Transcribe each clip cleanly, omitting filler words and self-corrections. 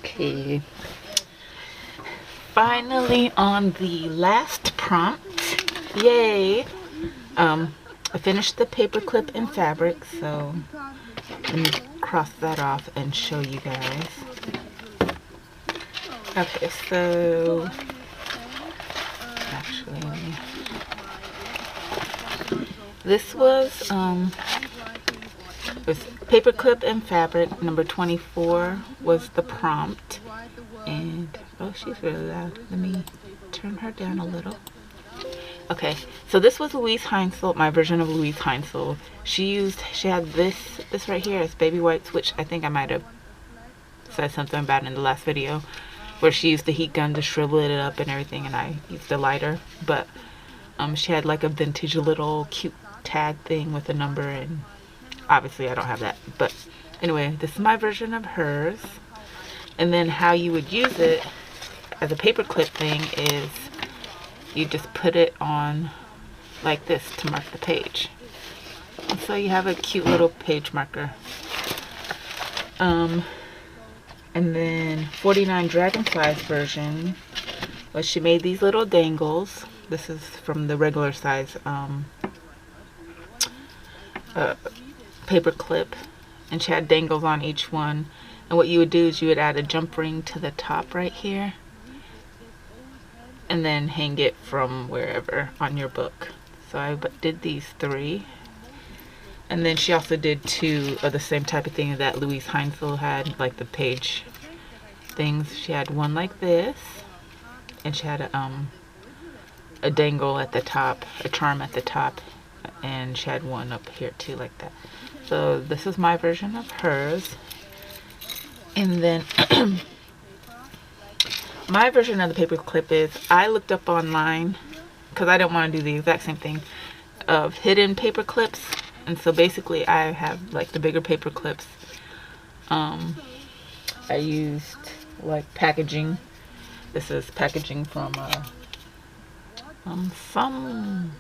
Okay. Finally on the last prompt. Yay! I finished the paperclip and fabric, so let me cross that off and show you guys. Okay, so actually, this was paperclip and fabric. Number 24 was the prompt, and oh, she's really loud. Let me turn her down a little. Okay, so this was Louise Heinzel, my version of Louise Heinzel. She had this right here as baby wipes, which I think I might have said something about in the last video, where she used the heat gun to shrivel it up and everything, and I used the lighter. But she had like a vintage little cute tag thing with a number, and obviously I don't have that. But anyway, this is my version of hers. And then how you would use it as a paperclip thing is you just put it on like this to mark the page. And so you have a cute little page marker. And then 49 Dragonflies version was she made these little dangles. This is from the regular size paper clip, and she had dangles on each one. And what you would do is you would add a jump ring to the top right here, and then hang it from wherever on your book. So I did these 3. And then she also did 2 of the same type of thing that Louise Heinzel had, like the page things. She had one like this, and she had a dangle at the top, a charm at the top, and she had one up here too, like that. So this is my version of hers. And then my version of the paper clip is, I looked up online, because I didn't want to do the exact same thing, of hidden paper clips. And so basically I have like the bigger paper clips. I used like packaging. This is packaging from some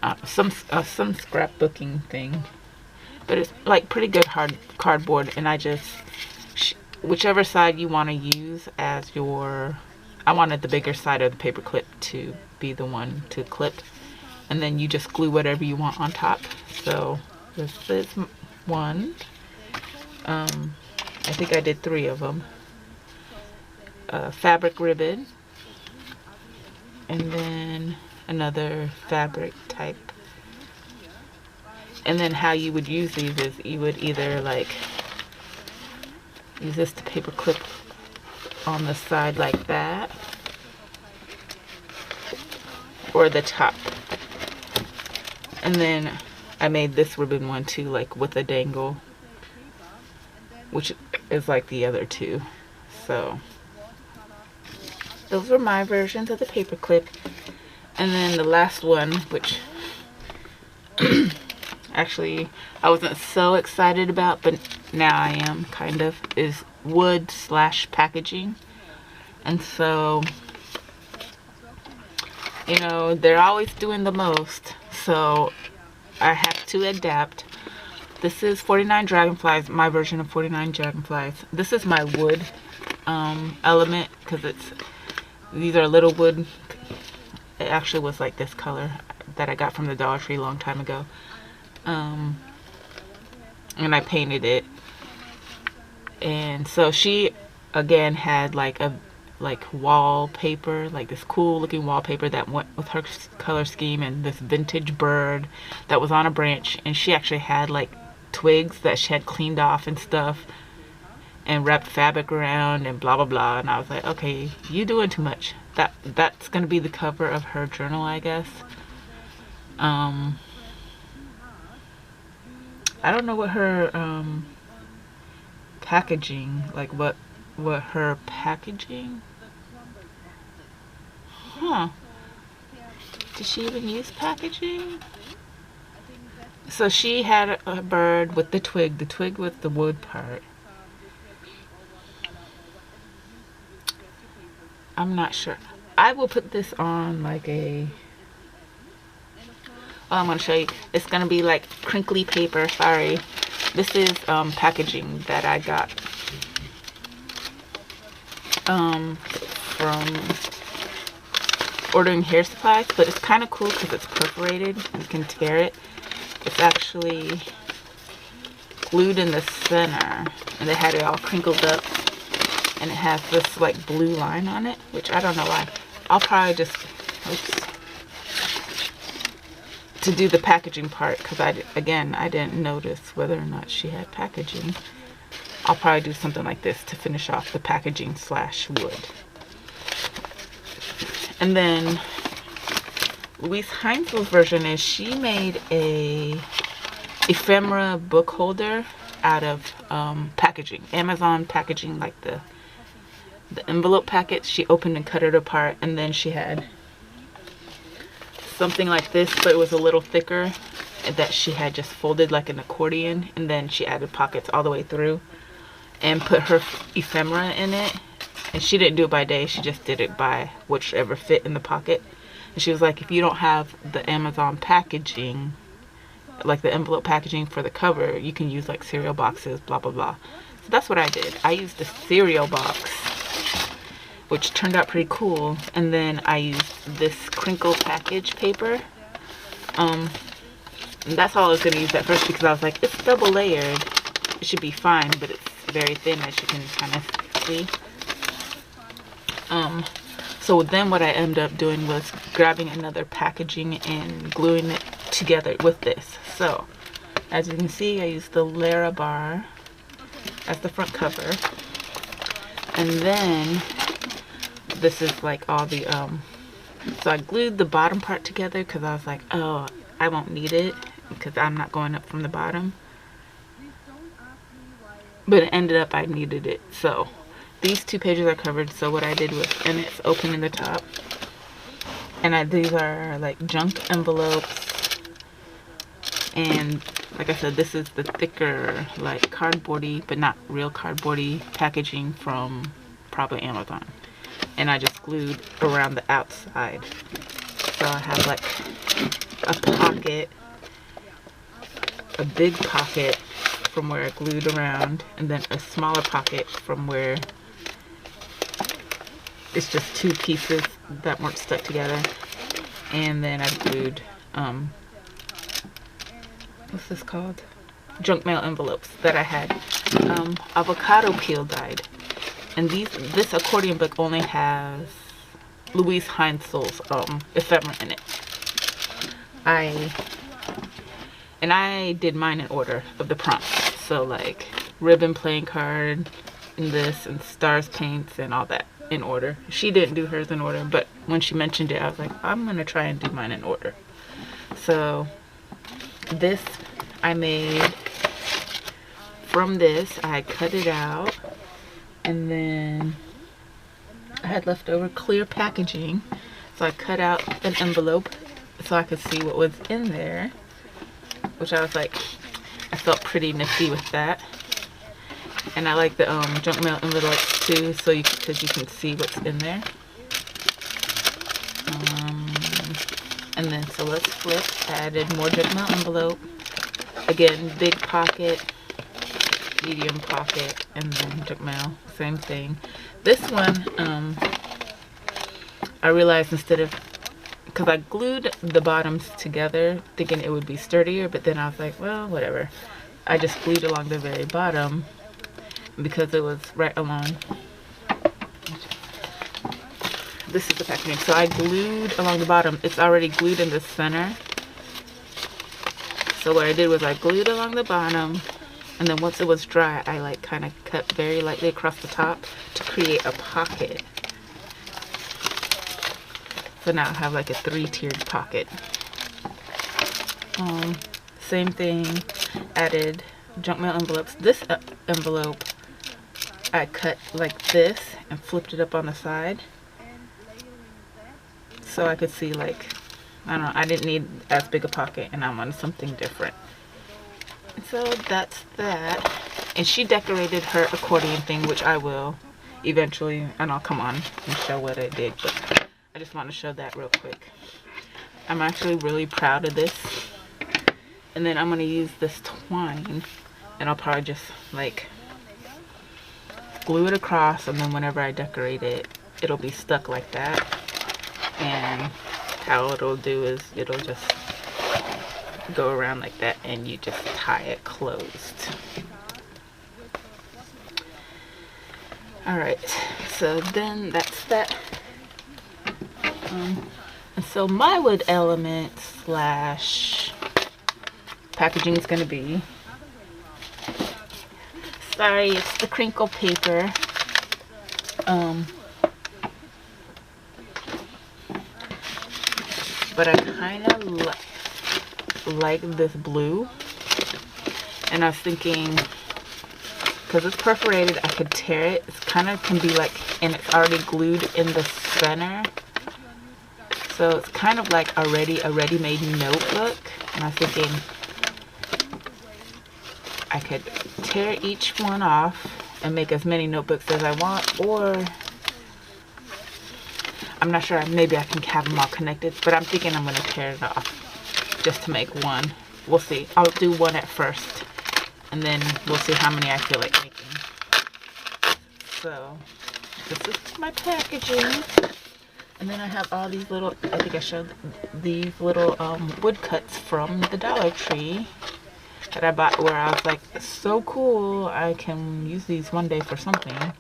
scrapbooking thing, but it's like pretty good hard cardboard, and I just whichever side you want to use as your, I wanted the bigger side of the paper clip to be the one to clip, and then you just glue whatever you want on top. So this is one. I think I did 3 of them. Fabric ribbon, and then another fabric type. And then how you would use these is you would either like use this to paper clip on the side like that, or the top. And then I made this ribbon one too, like with a dangle, which is like the other 2. So those were my versions of the paper clip. And then the last one, which actually I wasn't so excited about, but now I am kind of, is wood / packaging. And so, you know, they're always doing the most, so I have to adapt. This is 49 Dragonflies, my version of 49 Dragonflies. This is my wood element, because these are little wood. It actually was like this color that I got from the Dollar Tree a long time ago. And I painted it. And so she again had like a wallpaper, like this cool looking wallpaper that went with her color scheme, and this vintage bird that was on a branch, and she actually had like twigs that she had cleaned off and stuff and wrapped fabric around and blah blah blah. And I was like, okay, you doing too much. That's gonna be the cover of her journal, I guess. I don't know what her packaging, like what her packaging, did she even use packaging? So she had a bird with the twig with the wood part. I'm not sure. I will put this on like a, oh, I'm going to show you. It's going to be like crinkly paper. Sorry. This is packaging that I got from ordering hair supplies, but it's kind of cool because it's perforated. You can tear it. It's actually glued in the center, and they had it all crinkled up, and it has this like blue line on it, which I don't know why. I'll probably just, to do the packaging part, because I didn't notice whether or not she had packaging. I'll probably do something like this to finish off the packaging / wood. And then Louise Heinzel's version is she made a ephemera book holder out of packaging, Amazon packaging, like the envelope packet. She opened and cut it apart, and then she had something like this, but it was a little thicker, that she had just folded like an accordion, and then she added pockets all the way through and put her ephemera in it. And she didn't do it by day, she just did it by whichever fit in the pocket. And she was like, if you don't have the Amazon packaging, like the envelope packaging for the cover, you can use like cereal boxes, blah blah blah. So that's what I did. I used the cereal box, which turned out pretty cool, and then I used this crinkle package paper. And that's all I was gonna use at first, because I was like, it's double layered, it should be fine, but it's very thin, as you can kind of see. So then what I ended up doing was grabbing another packaging and gluing it together with this. So as you can see, I used the Lara bar as the front cover, and then this is like all the so I glued the bottom part together because I was like, oh, I won't need it because I'm not going up from the bottom, but it ended up I needed it. So these two pages are covered. So what I did was, and it's open in the top, and these are like junk envelopes, and like I said, this is the thicker, like cardboardy, but not real cardboardy packaging from probably Amazon. And I just glued around the outside. So I have like a pocket, a big pocket from where I glued around, and then a smaller pocket from where it's just two pieces that weren't stuck together. And then I glued, what's this called? Junk mail envelopes that I had avocado peel dyed. And this accordion book only has Louise Heinzel's ephemera in it. I did mine in order of the prompts. So like ribbon playing card and this and stars paints and all that in order. She didn't do hers in order, but when she mentioned it, I was like, I'm gonna try and do mine in order. So this I made from this. I cut it out, and then I had leftover clear packaging, so I cut out an envelope so I could see what was in there, which I was like, I felt pretty nifty with that. And I like the junk mail envelopes too, so because you can see what's in there. And then so let's flip. I added more junk mail envelope. Again, big pocket, medium pocket, and then junk mail, same thing. This one, I realized instead of, because I glued the bottoms together thinking it would be sturdier, but then I was like, well, whatever. I just glued along the very bottom because it was right along. This is the packaging. So I glued along the bottom. It's already glued in the center. So what I did was I glued along the bottom, and then once it was dry, I like kind of cut very lightly across the top to create a pocket. So now I have like a 3-tiered pocket. Same thing, added junk mail envelopes. This envelope I cut like this and flipped it up on the side so I could see, like, I don't know, I didn't need as big a pocket and I wanted something different. And so that's that. And she decorated her accordion thing, which I will eventually, and I'll come on and show what I did, but I just want to show that real quick. I'm actually really proud of this. And then I'm going to use this twine and I'll probably just like glue it across, and then whenever I decorate it, it'll be stuck like that. And how it'll do is it'll just go around like that, and you just tie it closed. Alright, so then that's that. And so my wood element slash packaging is going to be, sorry, it's the crinkle paper. But I kind of like this blue, and I was thinking, because it's perforated, I could tear it. It's kind of can be like, and it's already glued in the center, so it's kind of like a ready-made notebook. And I was thinking I could tear each one off and make as many notebooks as I want, or I'm not sure, maybe I can have them all connected, but I'm thinking I'm going to tear it off just to make one. We'll see. I'll do one at first, and then we'll see how many I feel like making. So this is my packaging, and then I have all these little, I think I showed these little wood cuts from the Dollar Tree that I bought, where I was like, so cool, I can use these one day for something.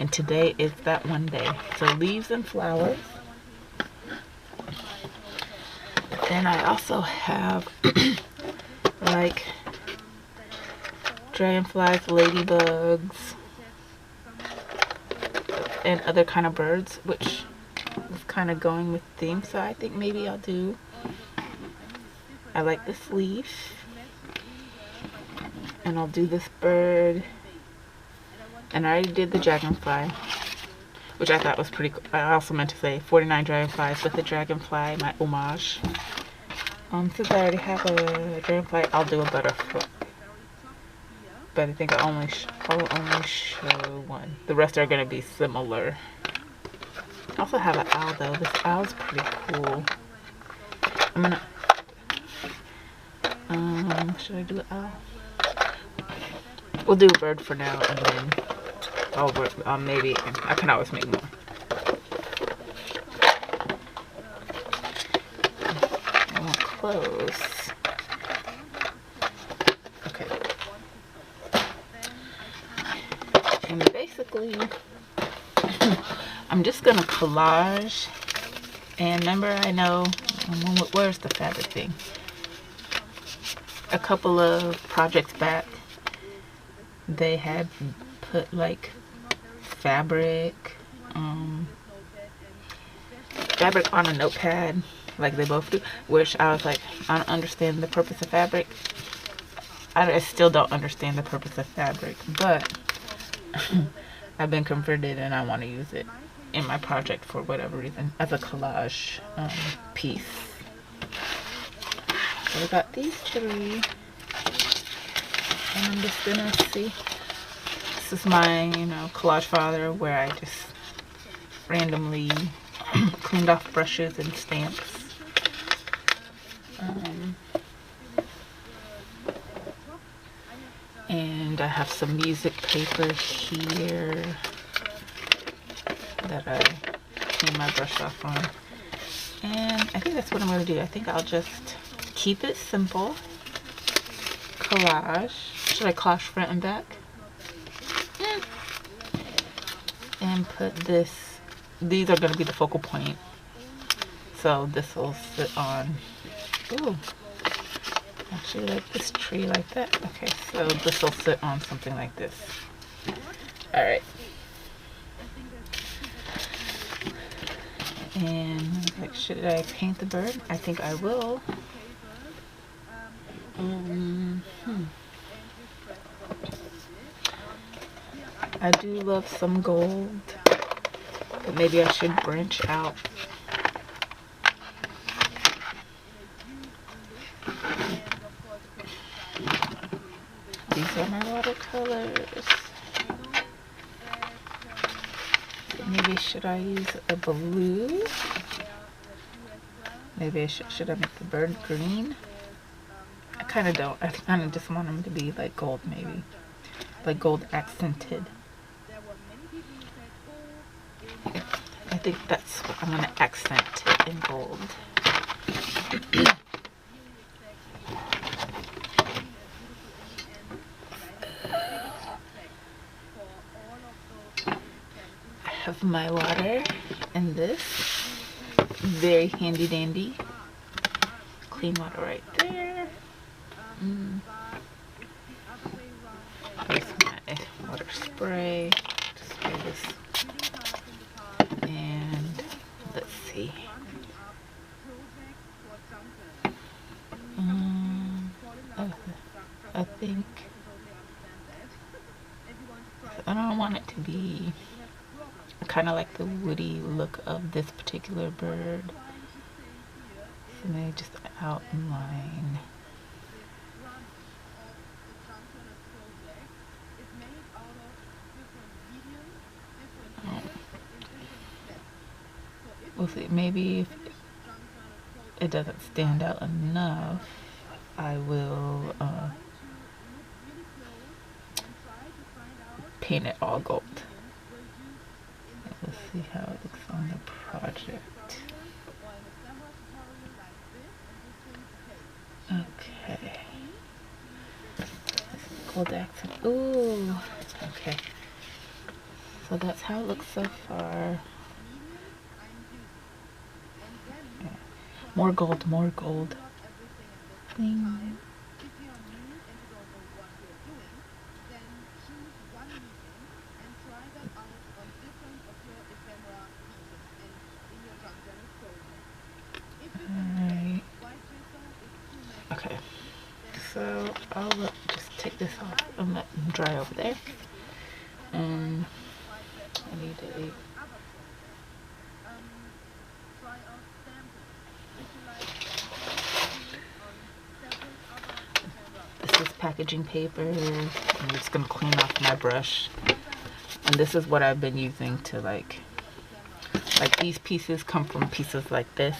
And today is that one day. So leaves and flowers. Then I also have like dragonflies, ladybugs, and other kind of birds, which is kind of going with theme. So I think maybe I'll do, I like this leaf, and I'll do this bird. And I already did the dragonfly, which I thought was pretty cool. I also meant to say 49 dragonflies with the dragonfly, my homage. Since I already have a dragonfly, I'll do a butterfly. But I think I'll only show one. The rest are going to be similar. I also have an owl though. This owl's pretty cool. I'm gonna, should I do an owl? We'll do a bird for now, and then maybe I can always make more. I want close. Okay. And basically, I'm just gonna collage. And remember, I know, where's the fabric thing? A couple of projects back, they had put like fabric on a notepad, like they both do, which I was like, I don't understand the purpose of fabric. I still don't understand the purpose of fabric, but I've been converted and I want to use it in my project for whatever reason as a collage piece. So I got these three, and I'm just gonna see. This is my, collage folder where I just randomly cleaned off brushes and stamps. And I have some music paper here that I cleaned my brush off on. And I think that's what I'm going to do. I think I'll just keep it simple. Collage. Should I collage front and back? And put this, these are going to be the focal point, so this will sit on, ooh, actually like this tree like that. Okay, so this will sit on something like this. Alright, and like, should I paint the bird? I think I will. I do love some gold, but maybe I should branch out. These are my watercolors. So maybe should I use a blue? Maybe I should I make the bird green? I kind of don't. I kind of just want them to be like gold, maybe. Like gold accented. I think that's what I'm going to accent it in gold. I have my water in this. Very handy dandy. Clean water right there. Here's my water spray. Just spray this. And let's see. I think I don't want it to be kind of like the woody look of this particular bird. So maybe just outline. We'll see. Maybe if it doesn't stand out enough, I will paint it all gold. Let's see how it looks on the project. Okay. Gold accent. Ooh. Okay. So that's how it looks so far. Yeah. More gold, more gold. Bling. Alright. Okay. So I'll just take this off and let them dry over there. And I need a this is packaging paper. I'm just gonna clean off my brush. And this is what I've been using to like these pieces come from pieces like this.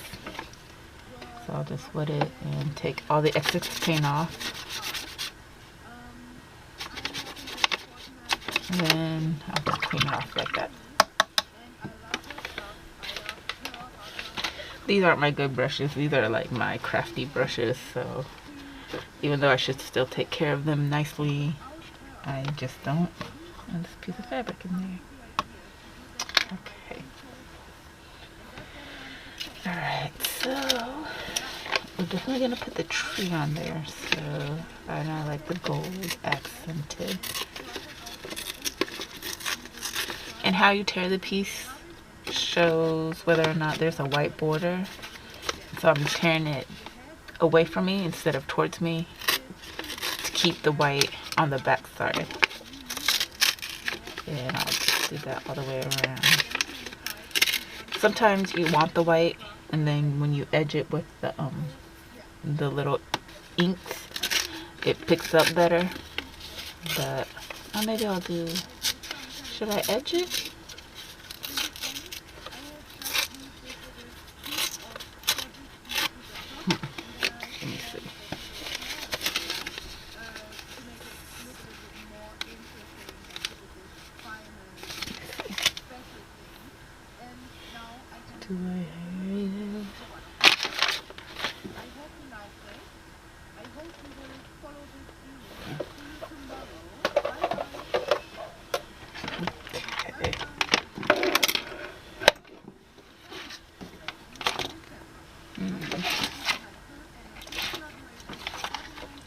So I'll just wet it and take all the excess paint off. And then I'll just clean it off like that. These aren't my good brushes. These are like my crafty brushes. So even though I should still take care of them nicely, I just don't. And this piece of fabric in there. Okay. Alright, so we're definitely going to put the tree on there. So I know I like the gold accented. And how you tear the piece shows whether or not there's a white border. So I'm tearing it away from me instead of towards me to keep the white on the back side. And I'll just do that all the way around. Sometimes you want the white, and then when you edge it with the little inks, it picks up better. But maybe I'll do. Should I edge it? Let me see. Do I have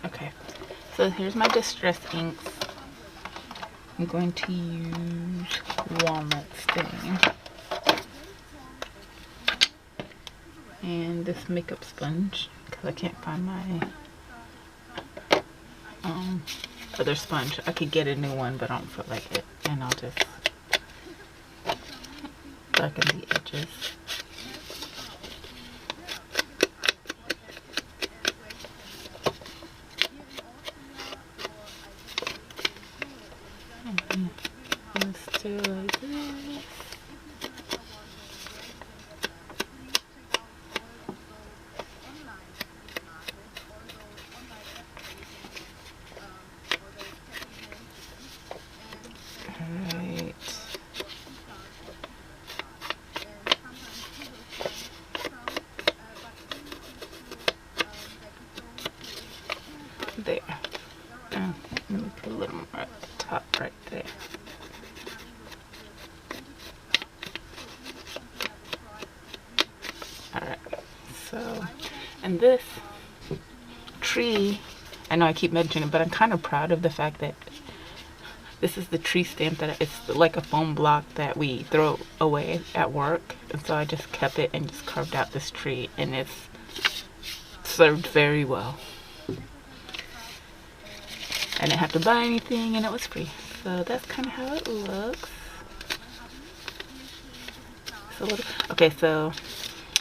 Okay, so here's my distress inks. I'm going to use walnut stain and this makeup sponge because I can't find my other sponge. I could get a new one, but I don't feel like it, and I'll just darken the edges. Let's do like this. right at the top right there. Alright, so, and this tree, I know I keep mentioning it, but I'm kind of proud of the fact that this is the tree stamp that it's like a foam block that we throw away at work. And so I just kept it and just carved out this tree, and it's served very well. I didn't have to buy anything, and it was free. So that's kind of how it looks. Okay, so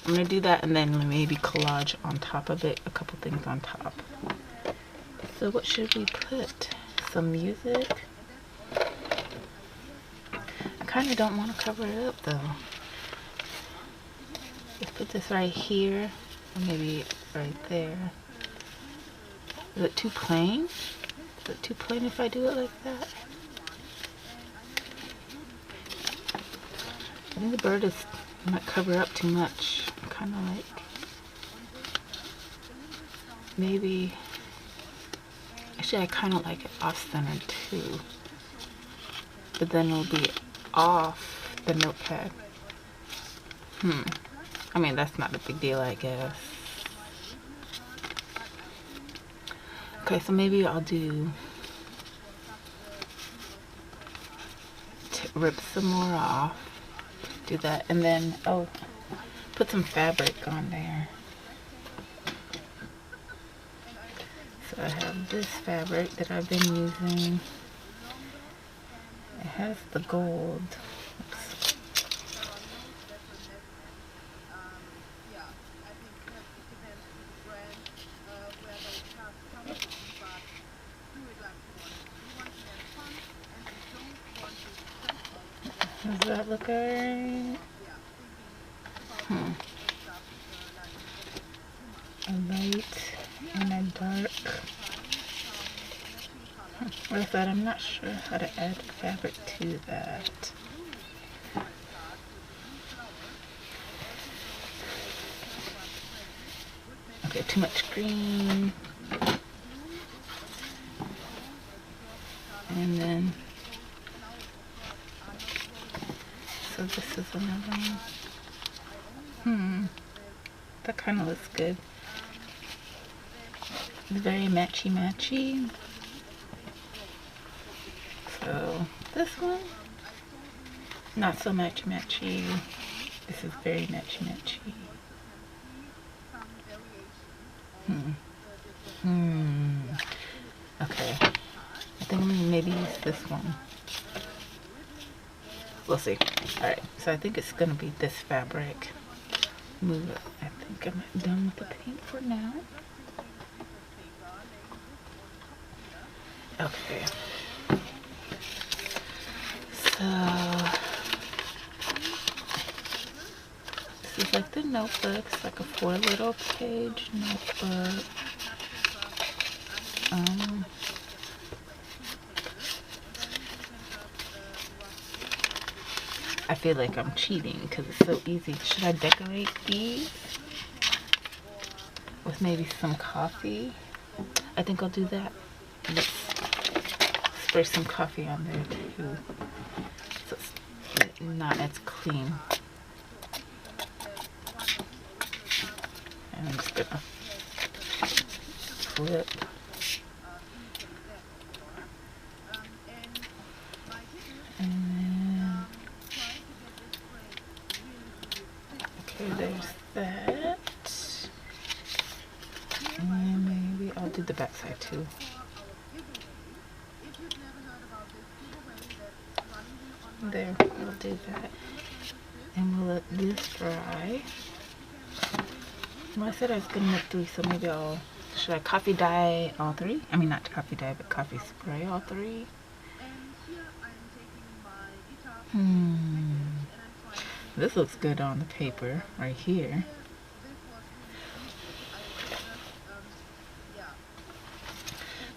I'm gonna do that and then maybe collage on top of it, a couple things on top. So what should we put? Some music? I kind of don't want to cover it up though. Let's put this right here, or maybe right there. Is it too plain? Is it too plain if I do it like that? I think the bird might cover up too much. Kind of like, maybe, actually I kind of like it off-centered too. But then it'll be off the notepad. I mean, that's not a big deal, I guess. Okay, so maybe I'll do, rip some more off, do that, and then, oh, put some fabric on there. So I have this fabric that I've been using. It has the gold. Oops. Does that look alright? A light and a dark. With that, I'm not sure how to add fabric to that. Okay, too much green. And then, so this is another one. That kind of looks good. It's very matchy-matchy. So this one, not so matchy-matchy. This is very matchy-matchy. Okay, I think I'm gonna maybe use this one. We'll see. Alright, so I think it's gonna be this fabric. Move it. I think I'm done with the paint for now. Okay. So this is like the notebook. It's like a 4 little page notebook. I feel like I'm cheating because it's so easy. Should I decorate these with maybe some coffee? I think I'll do that. Let's spray some coffee on there too, so it's not as clean. And I'm just gonna flip. And okay, there's that. And maybe I'll do the back side too. There, we'll do that. And we'll let this dry. Well, I said I was gonna make 3, so maybe should I coffee dye all 3? I mean, not coffee dye, but coffee spray all 3. This looks good on the paper right here.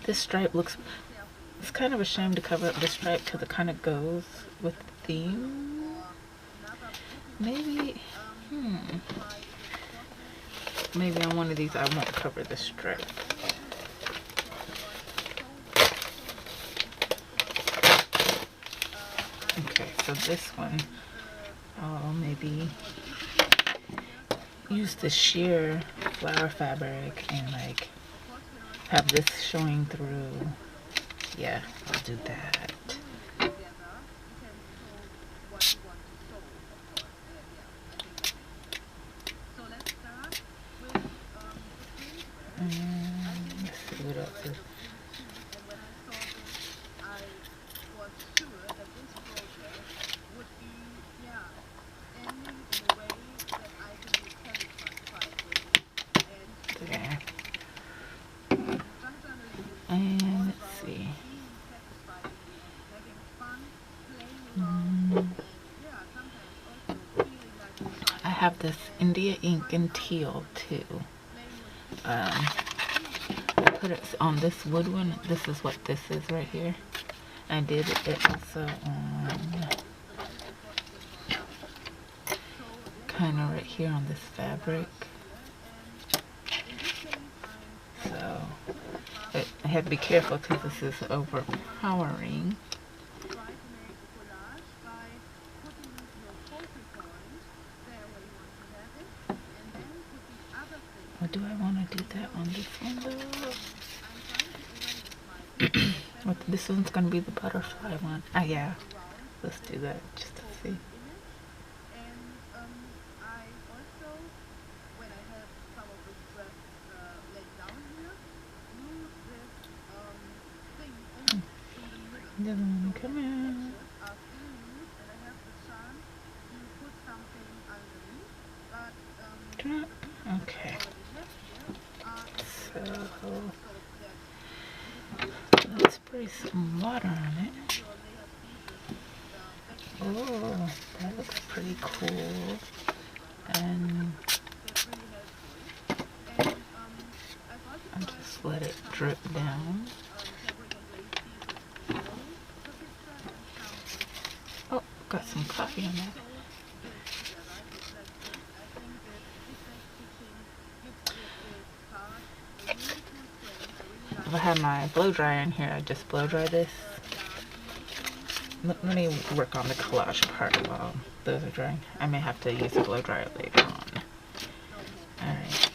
This stripe looks, it's kind of a shame to cover up the stripe because it kind of goes with the theme. Maybe, maybe on one of these I won't cover the stripe. Okay, so this one, I'll maybe use the sheer flower fabric and like have this showing through. Yeah, I'll do that. Let's see what else is. There. And let's see. I have this India ink in teal too. I put it on this wood one. This is what this is right here. I did it also on kind of right here on this fabric. So I have to be careful because this is overpowering. Or do I want to do that on this one though? This one's going to be the butterfly one. Ah, yeah. Let's do that just to see. Doesn't want to come in. Drop. Okay. So let's spray some water on it. Oh, that looks pretty cool. And I'll just let it drip down. Oh, got some coffee on that. If I had my blow dryer in here, I'd just blow dry this. Let me work on the collage part while those are drying. I may have to use a blow dryer later on. Alright.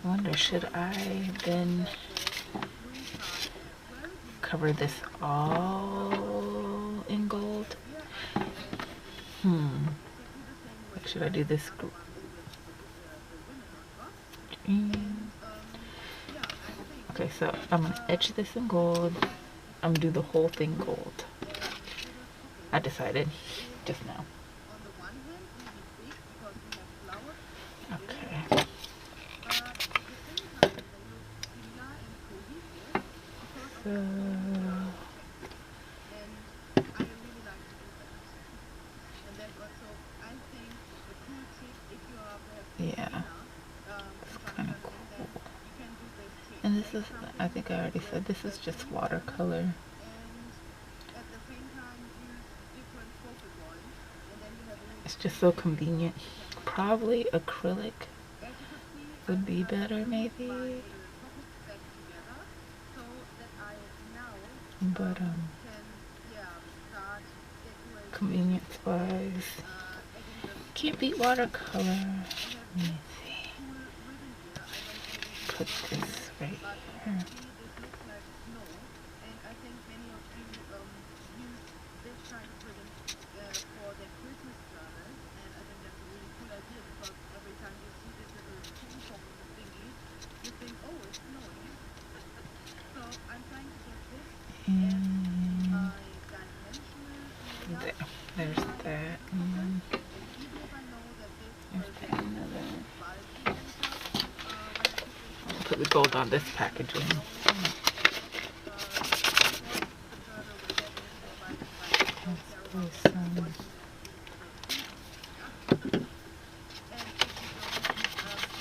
I wonder, should I then cover this all in gold? Like, should I do this green? Okay, so I'm gonna etch this in gold. I'm gonna do the whole thing gold. I decided just now. Okay. So yeah, it's kind of cool. And this is, I think I already said, this is just watercolor. It's just so convenient. Probably acrylic would be better, maybe. But convenience wise, can't beat watercolor. Let me see. Put this right here. And there's that, and then there's another. I'll put the gold on this packaging.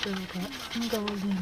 Still got some gold in